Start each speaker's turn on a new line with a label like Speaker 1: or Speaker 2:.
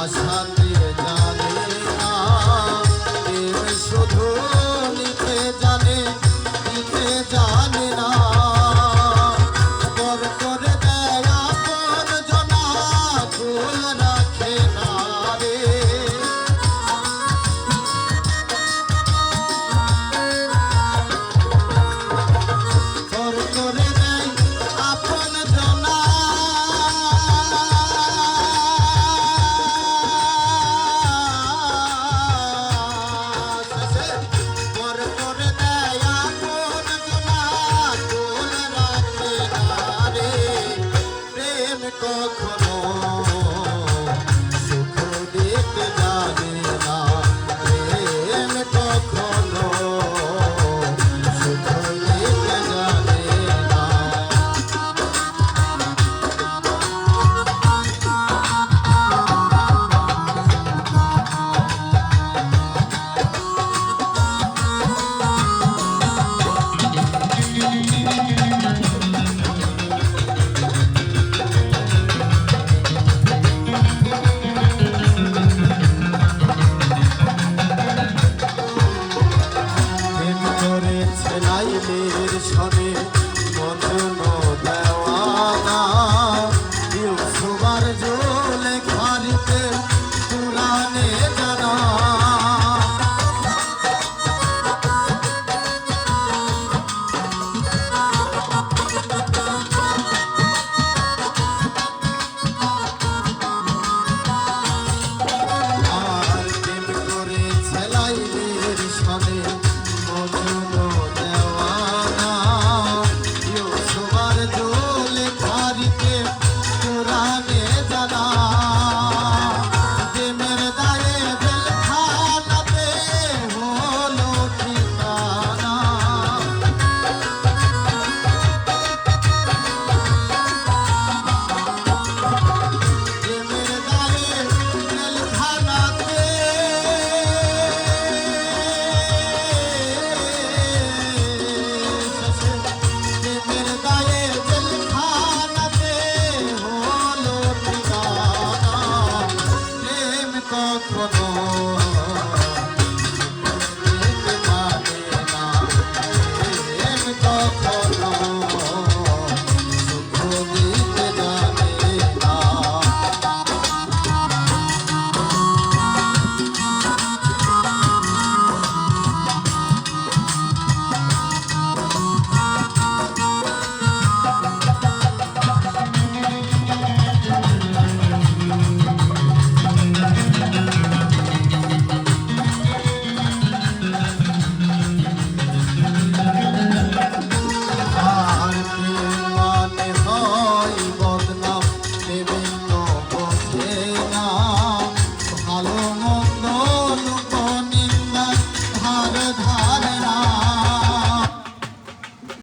Speaker 1: আশা দিয়ে জানে না প্রেম শুধু নিতে জানে দিতে জানে না পর করে দেয় আপন জনা ভুল রাখে না রে পর করে দেয় আপন জনা কখনো সুখ দিতে জানে না প্রেম কখনো সুখ দিতে জানে না লাইলের সনে মদন দেওয়ানা ইউসুফার জোলে খালিতে পুরানে জানা আর প্রেম করেছে লাইলের সনে মদন কখনো